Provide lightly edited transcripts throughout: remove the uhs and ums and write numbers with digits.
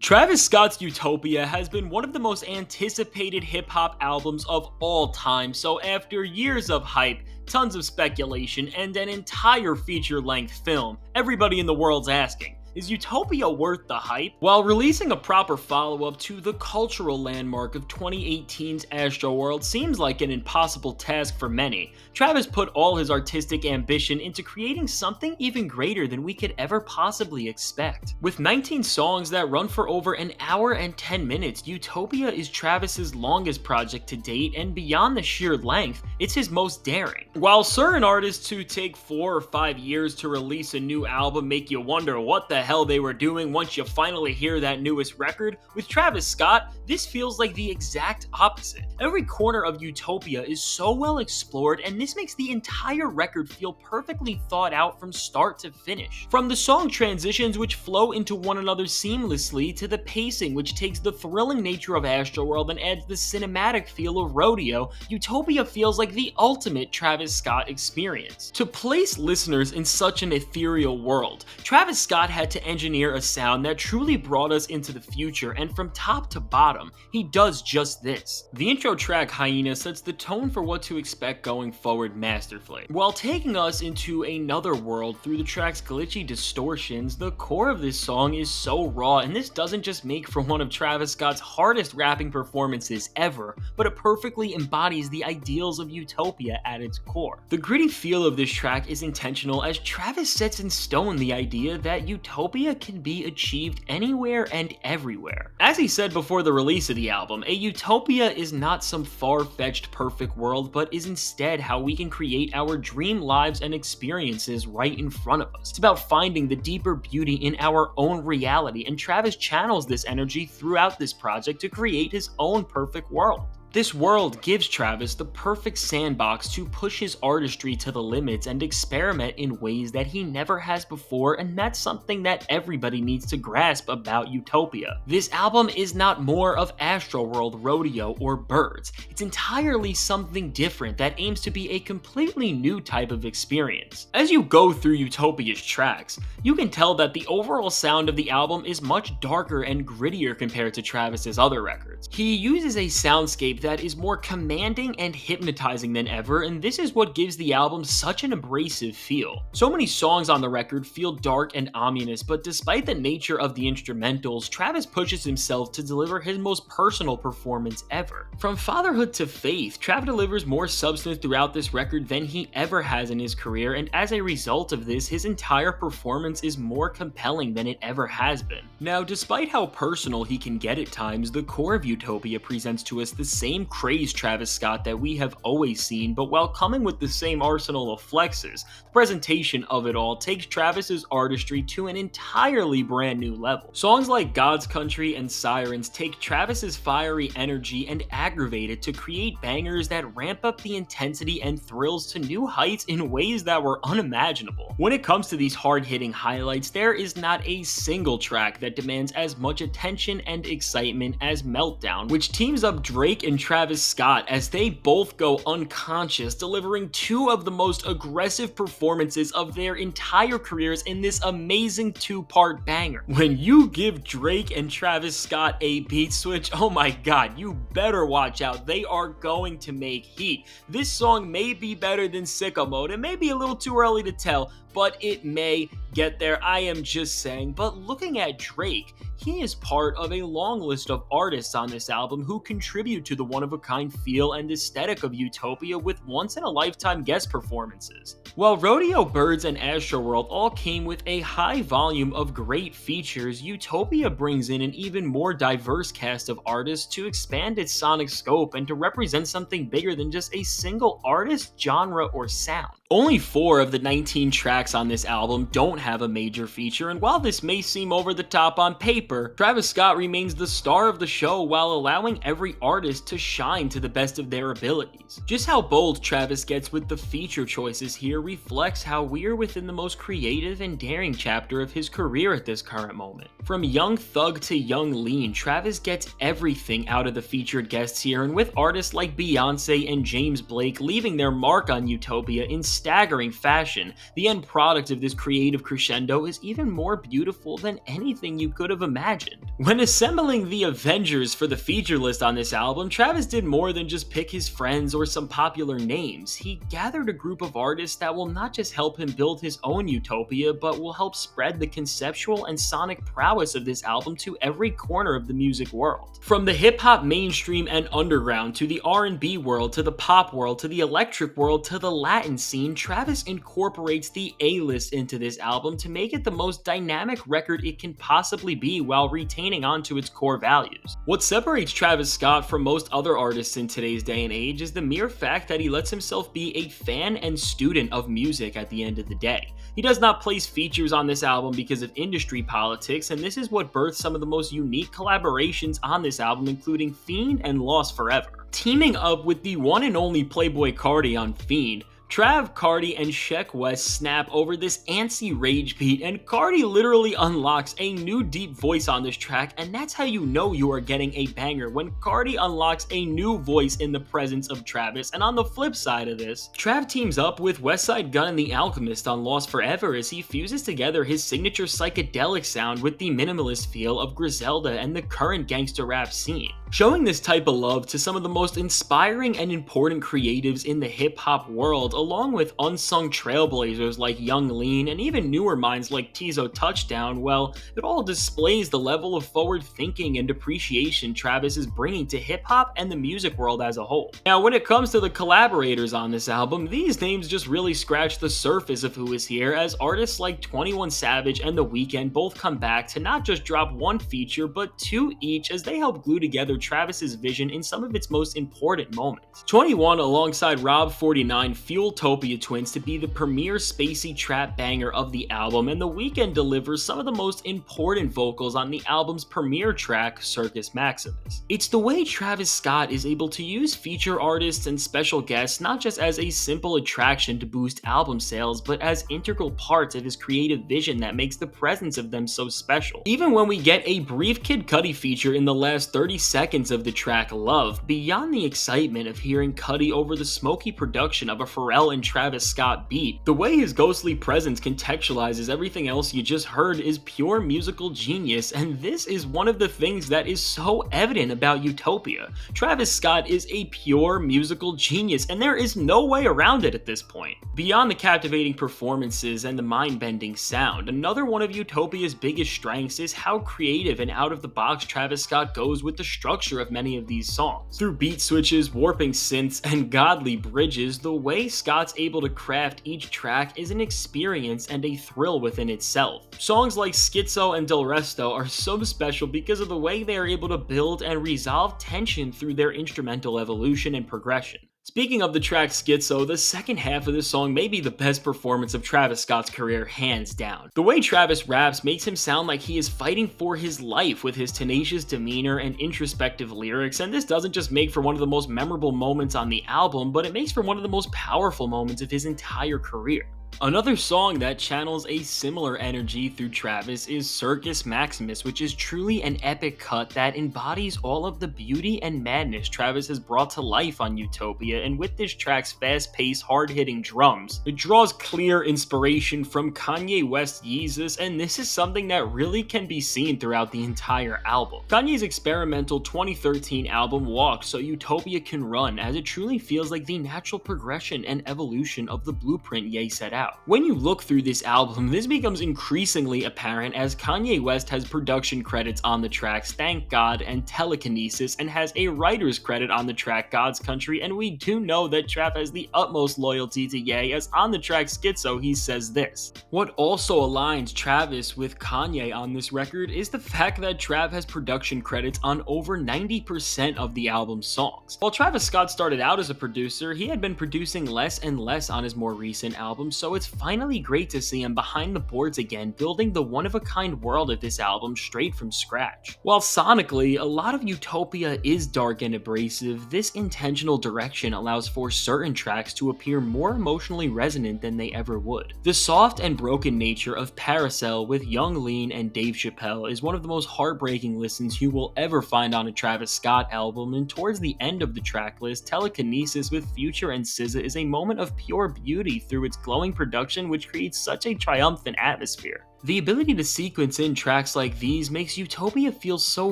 Travis Scott's Utopia has been one of the most anticipated hip-hop albums of all time, so after years of hype, tons of speculation, and an entire feature-length film, everybody in the world's asking, is Utopia worth the hype? While releasing a proper follow-up to the cultural landmark of 2018's Astroworld seems like an impossible task for many, Travis put all his artistic ambition into creating something even greater than we could ever possibly expect. With 19 songs that run for over an hour and 10 minutes, Utopia is Travis's longest project to date, and beyond the sheer length, it's his most daring. While certain artists who take 4 or 5 years to release a new album make you wonder what the hell they were doing once you finally hear that newest record, with Travis Scott, this feels like the exact opposite. Every corner of Utopia is so well explored, and this makes the entire record feel perfectly thought out from start to finish. From the song transitions, which flow into one another seamlessly, to the pacing, which takes the thrilling nature of Astroworld and adds the cinematic feel of Rodeo, Utopia feels like the ultimate Travis Scott experience. To place listeners in such an ethereal world, Travis Scott had to engineer a sound that truly brought us into the future, and from top to bottom, he does just this. The intro track Hyena sets the tone for what to expect going forward masterfully. While taking us into another world through the track's glitchy distortions, the core of this song is so raw, and this doesn't just make for one of Travis Scott's hardest rapping performances ever, but it perfectly embodies the ideals of Utopia at its core. The gritty feel of this track is intentional, as Travis sets in stone the idea that Utopia can be achieved anywhere and everywhere. As he said before the release of the album, a utopia is not some far-fetched perfect world, but is instead how we can create our dream lives and experiences right in front of us. It's about finding the deeper beauty in our own reality, and Travis channels this energy throughout this project to create his own perfect world. This world gives Travis the perfect sandbox to push his artistry to the limits and experiment in ways that he never has before, and that's something that everybody needs to grasp about Utopia. This album is not more of Astroworld, Rodeo, or Birds. It's entirely something different that aims to be a completely new type of experience. As you go through Utopia's tracks, you can tell that the overall sound of the album is much darker and grittier compared to Travis's other records. He uses a soundscape that is more commanding and hypnotizing than ever, and this is what gives the album such an abrasive feel. So many songs on the record feel dark and ominous, but despite the nature of the instrumentals, Travis pushes himself to deliver his most personal performance ever. From Fatherhood to Faith, Travis delivers more substance throughout this record than he ever has in his career, and as a result of this, his entire performance is more compelling than it ever has been. Now, despite how personal he can get at times, the core of Utopia presents to us the same crazed Travis Scott that we have always seen, but while coming with the same arsenal of flexes, the presentation of it all takes Travis's artistry to an entirely brand new level. Songs like God's Country and Sirens take Travis's fiery energy and aggravate it to create bangers that ramp up the intensity and thrills to new heights in ways that were unimaginable. When it comes to these hard-hitting highlights, there is not a single track that demands as much attention and excitement as Meltdown, which teams up Drake and Travis Scott as they both go unconscious, delivering two of the most aggressive performances of their entire careers in this amazing two-part banger. When you give Drake and Travis Scott a beat switch, oh my god, you better watch out. They are going to make heat. This song may be better than Sicko Mode. It may be a little too early to tell, but it may get there. I am just saying. But looking at Drake, he is part of a long list of artists on this album who contribute to the one-of-a-kind feel and aesthetic of Utopia with once-in-a-lifetime guest performances. While Rodeo, Birds, and Astroworld all came with a high volume of great features, Utopia brings in an even more diverse cast of artists to expand its sonic scope and to represent something bigger than just a single artist, genre, or sound. Only 4 of the 19 tracks on this album don't have a major feature, and while this may seem over the top on paper, Travis Scott remains the star of the show while allowing every artist to shine to the best of their abilities. Just how bold Travis gets with the feature choices here reflects how we're within the most creative and daring chapter of his career at this current moment. From Young Thug to Young Lean, Travis gets everything out of the featured guests here, and with artists like Beyonce and James Blake leaving their mark on Utopia in staggering fashion, the end product of this creative crescendo is even more beautiful than anything you could have imagined. When assembling the Avengers for the feature list on this album, Travis did more than just pick his friends or some popular names. He gathered a group of artists that will not just help him build his own Utopia, but will help spread the conceptual and sonic prowess of this album to every corner of the music world. From the hip-hop mainstream and underground, to the R&B world, to the pop world, to the electric world, to the Latin scene, Travis incorporates the A-list into this album to make it the most dynamic record it can possibly be while retaining onto its core values. What separates Travis Scott from most other artists in today's day and age is the mere fact that he lets himself be a fan and student of music at the end of the day. He does not place features on this album because of industry politics, and this is what birthed some of the most unique collaborations on this album, including Fiend and Lost Forever. Teaming up with the one and only Playboi Carti on Fiend, Trav, Carti, and Sheck West snap over this antsy rage beat, and Carti literally unlocks a new deep voice on this track, and that's how you know you are getting a banger, when Carti unlocks a new voice in the presence of Travis. And on the flip side of this, Trav teams up with Westside Gunn and The Alchemist on Lost Forever as he fuses together his signature psychedelic sound with the minimalist feel of Griselda and the current gangster rap scene. Showing this type of love to some of the most inspiring and important creatives in the hip-hop world, along with unsung trailblazers like Young Lean and even newer minds like Tizo Touchdown, well, it all displays the level of forward thinking and appreciation Travis is bringing to hip-hop and the music world as a whole. Now, when it comes to the collaborators on this album, these names just really scratch the surface of who is here, as artists like 21 Savage and The Weeknd both come back to not just drop one feature, but two each, as they help glue together Travis's vision in some of its most important moments. 21 alongside Rob 49 fuel Utopia twins to be the premier spacey trap banger of the album, and The Weeknd delivers some of the most important vocals on the album's premiere track, Circus Maximus. It's the way Travis Scott is able to use feature artists and special guests not just as a simple attraction to boost album sales, but as integral parts of his creative vision that makes the presence of them so special. Even when we get a brief Kid Cudi feature in the last 30 seconds of the track Love, beyond the excitement of hearing Cudi over the smoky production of a Pharrell and Travis Scott beat, the way his ghostly presence contextualizes everything else you just heard is pure musical genius, and this is one of the things that is so evident about Utopia. Travis Scott is a pure musical genius, and there is no way around it at this point. Beyond the captivating performances and the mind-bending sound, another one of Utopia's biggest strengths is how creative and out-of-the-box Travis Scott goes with the structure of many of these songs. Through beat switches, warping synths, and godly bridges, the way Scott's able to craft each track is an experience and a thrill within itself. Songs like Schizo and Del Resto are so special because of the way they are able to build and resolve tension through their instrumental evolution and progression. Speaking of the track Schizo, the second half of this song may be the best performance of Travis Scott's career, hands down. The way Travis raps makes him sound like he is fighting for his life with his tenacious demeanor and introspective lyrics, and this doesn't just make for one of the most memorable moments on the album, but it makes for one of the most powerful moments of his entire career. Another song that channels a similar energy through Travis is Circus Maximus, which is truly an epic cut that embodies all of the beauty and madness Travis has brought to life on Utopia, and with this track's fast-paced, hard-hitting drums, it draws clear inspiration from Kanye West's Yeezus, and this is something that really can be seen throughout the entire album. Kanye's experimental 2013 album walks so Utopia can run, as it truly feels like the natural progression and evolution of the blueprint Ye set out. When you look through this album, this becomes increasingly apparent as Kanye West has production credits on the tracks Thank God and Telekinesis, and has a writer's credit on the track God's Country, and we do know that Trav has the utmost loyalty to Ye, as on the track Schizo he says this. What also aligns Travis with Kanye on this record is the fact that Trav has production credits on over 90% of the album's songs. While Travis Scott started out as a producer, he had been producing less and less on his more recent albums, so it's finally great to see him behind the boards again, building the one-of-a-kind world of this album straight from scratch. While sonically, a lot of Utopia is dark and abrasive, this intentional direction allows for certain tracks to appear more emotionally resonant than they ever would. The soft and broken nature of Paracel with Young Lean and Dave Chappelle is one of the most heartbreaking listens you will ever find on a Travis Scott album, and towards the end of the track list, Telekinesis with Future and SZA is a moment of pure beauty through its glowing production, which creates such a triumphant atmosphere. The ability to sequence in tracks like these makes Utopia feel so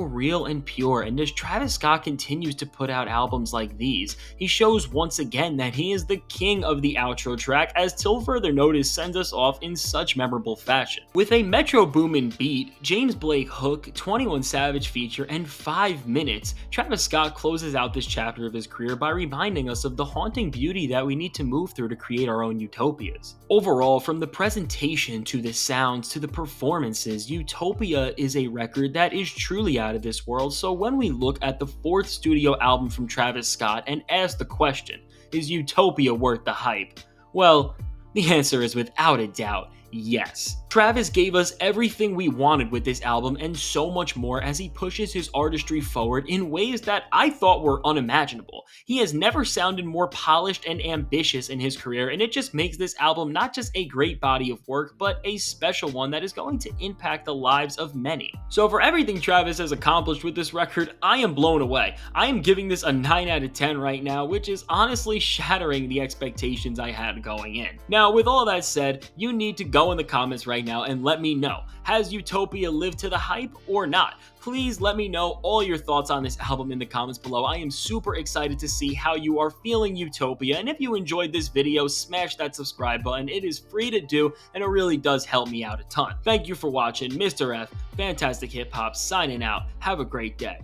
real and pure, and as Travis Scott continues to put out albums like these, he shows once again that he is the king of the outro track, as Till Further Notice sends us off in such memorable fashion. With a Metro Boomin beat, James Blake hook, 21 Savage feature, and 5 minutes, Travis Scott closes out this chapter of his career by reminding us of the haunting beauty that we need to move through to create our own utopias. Overall, from the presentation to the sounds to the performances, Utopia is a record that is truly out of this world. So when we look at the 4th studio album from Travis Scott and ask the question, is Utopia worth the hype? Well, the answer is without a doubt, yes. Travis gave us everything we wanted with this album and so much more as he pushes his artistry forward in ways that I thought were unimaginable. He has never sounded more polished and ambitious in his career, and it just makes this album not just a great body of work, but a special one that is going to impact the lives of many. So for everything Travis has accomplished with this record, I am blown away. I am giving this a 9 out of 10 right now, which is honestly shattering the expectations I had going in. Now, with all that said, you need to go in the comments right now and let me know, has Utopia lived to the hype or not? Please let me know all your thoughts on this album in the comments below. I am super excited to see how you are feeling Utopia, and if you enjoyed this video, smash that subscribe button. It is free to do, and it really does help me out a ton. Thank you for watching. Mr. F, Fantastic Hip Hop, signing out. Have a great day.